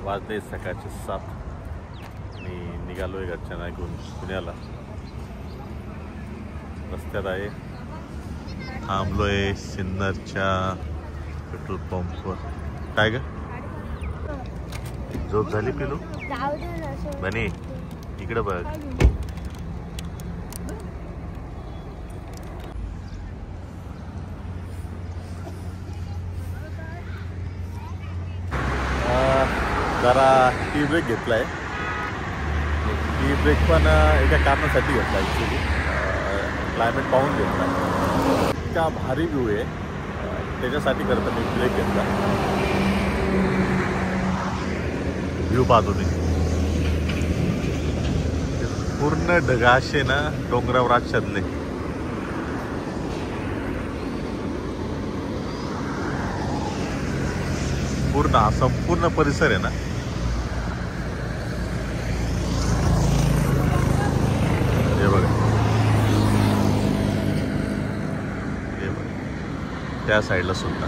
वाजले सकाळचे 7 आणि निघालोय घरच्या ऐकून पुण्याला. रस्त्यात आहे, थांबलोय सिन्नरच्या पेट्रोल पंपवर. काय ग झोप झाली पिलू? बने इकडे बघ. जरा टी ब्रेक घेतलाय. टी ब्रेक पण एका कारणासाठी घेतला, ॲक्च्युली क्लायमेट पाहून घेतला. इतका भारी व्ह्यू आहे त्याच्यासाठी करता मी ब्रेक घेतला. व्ह्यू पाहतो मी. पूर्ण ढगाशे ना डोंगरावर आच्छादले. पूर्ण हा संपूर्ण परिसर आहे ना, हे बघा, हे बघा त्या साईडला सुद्धा.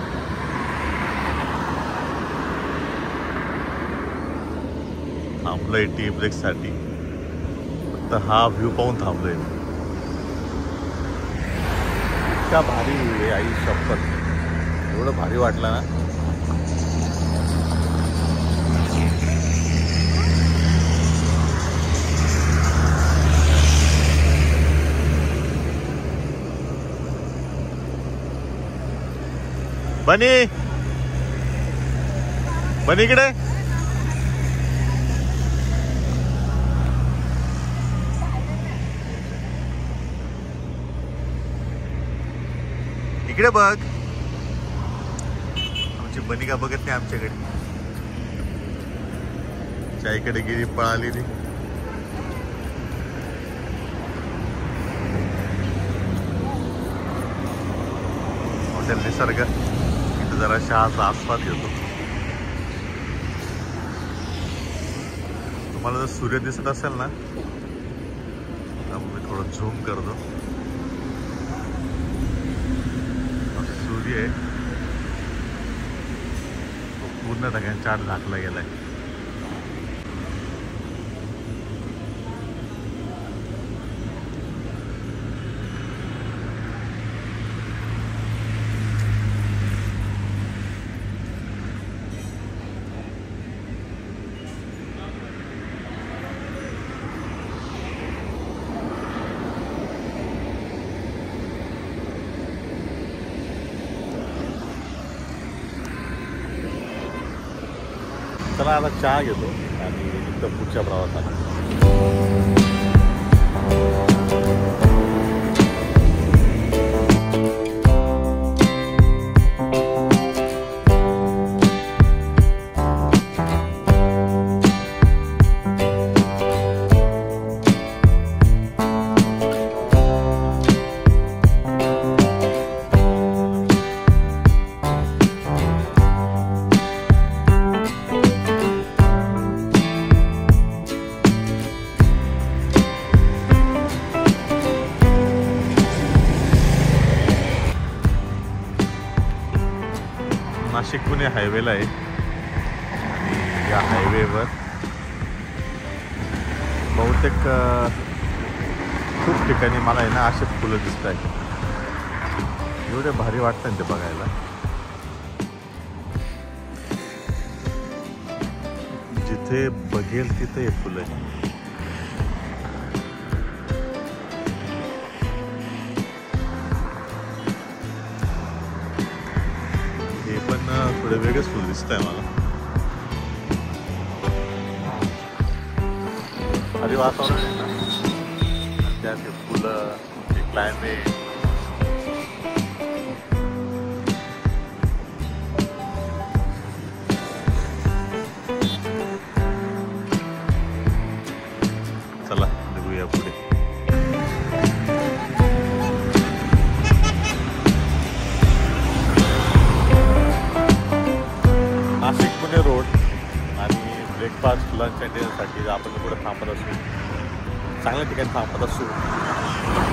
थांबलोय टी ब्रेक साठी, फक्त हा व्ह्यू पाहून थांबलोय. इतका भारी आहे आई शपथ, एवढं भारी वाटलं ना. बनी बनी इकडे. इकडे बघ. आमची बनी का बघत नाही आमच्याकडे. चाईकडे गेली, पळाली ती. हॉटेल निसर्ग जरा शहाचा आस्वाद घेतो. तुम्हाला जर सूर्य दिसत असेल ना, मी थोडं झूम करतो. सूर्य आहे तो पूर्ण ढगांच्या आत झाकला गेलाय. चला आता चहा घेतो आणि निघतो पुढच्या प्रवासाला. नाशिक पुणे हायवेला आहे आणि या हायवेवर बहुतेक खूप ठिकाणी मला आहे ना असे फुलं दिसत आहेत. एवढे भारी वाटतं ते बघायला. जिथे बघेल तिथे हे फुलं आहे. थोडे वेगळंच फुल दिसत आहे मला. अरे वातावरण आहे ना, त्याचे फुलं, ते क्लायमेट. चला निघूया पुढे. नाशिक पुणे रोड आणि ब्रेकफास्ट लंच आणि डिनरसाठी आपण पुढे थांबत असू, चांगल्या ठिकाणी थांबत असू.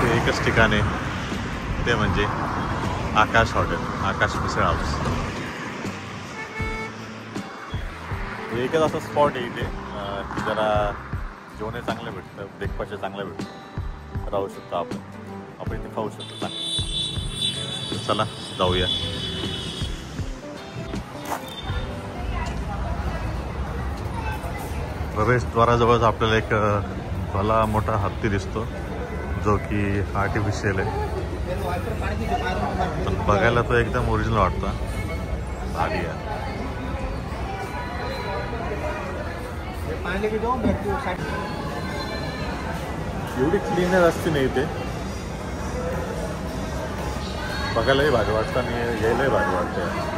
ते एकच ठिकाण आहे, ते म्हणजे आकाश हॉटेल, आकाश मिसळ हाऊस. एकच असा स्पॉट आहे इथे की जरा जेवणे चांगलं भेटतं, ब्रेकफास्ट चांगलं भेटतं, राहू शकतो आपण इथे खाऊ शकतो चांगलं. चला जाऊया. प्रवेशद्वाराजवळच आपल्याला एक भला मोठा हत्ती दिसतो जो की आर्टिफिशियल आहे, पण बघायला तो एकदम ओरिजिनल वाटतो. भारी आहे. एवढी क्लीनर असते नाही इथे, बघायलाही भारी वाटतं आणि यायलाही भारी वाटतं.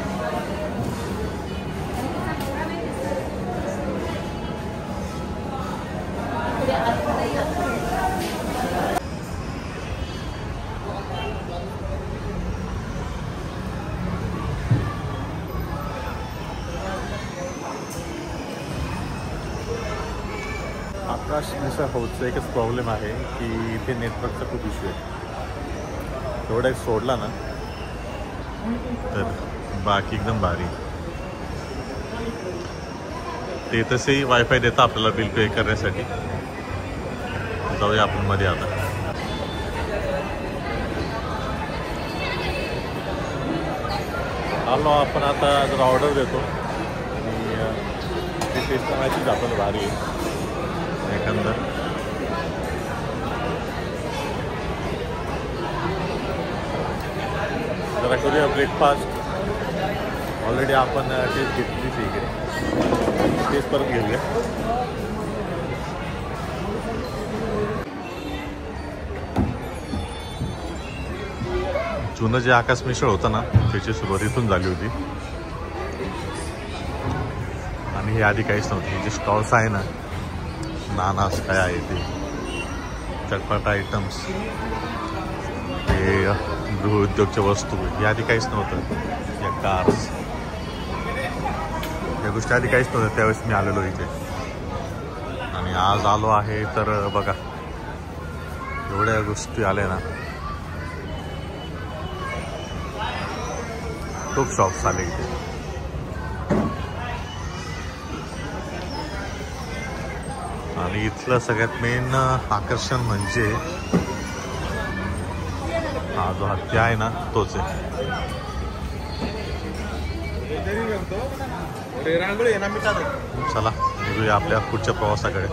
आकाश मिसळ हाऊसचा एकच प्रॉब्लेम आहे की इथे नेटवर्कचा खूप इश्यू आहे. तेवढा एक सोडला ना तर बाकी एकदम भारी. ते तसेही वायफाय देतं आपल्याला बिल पे करण्यासाठी. जाऊया आपण मध्ये आता. आलो आपण आता जर ऑर्डर देतो आणि ते टेस्ट करायचीच आपल्याला भारी आहे एकंदर. जरा करूया ब्रेकफास्ट. ऑलरेडी आपण टेस्ट घेतलीच इकडे, टेस्ट परत घेऊया. जुनं जे आकाश मिसळ होतं ना त्याची सुरुवात इथून झाली होती आणि हे आधी काहीच नव्हतं. हे जे स्टॉल्स आहे ना, नानास काय आहे ते चटपट आयटम्स, हे गृहउद्योगच्या वस्तू, हे आधी काहीच नव्हतं. या कार्स, या गोष्टी आधी काहीच नव्हत्या त्यावेळेस मी आलेलो इथे. आणि आज आलो आहे तर बघा एवढ्या गोष्टी आल्या ना. खूप शॉप्स आले इथे. आणि इथलं सगळ्यात मेन आकर्षण म्हणजे हा जो हत्ती आहे ना तोच आहे. चला निघूया आपल्या पुढच्या प्रवासाकडे.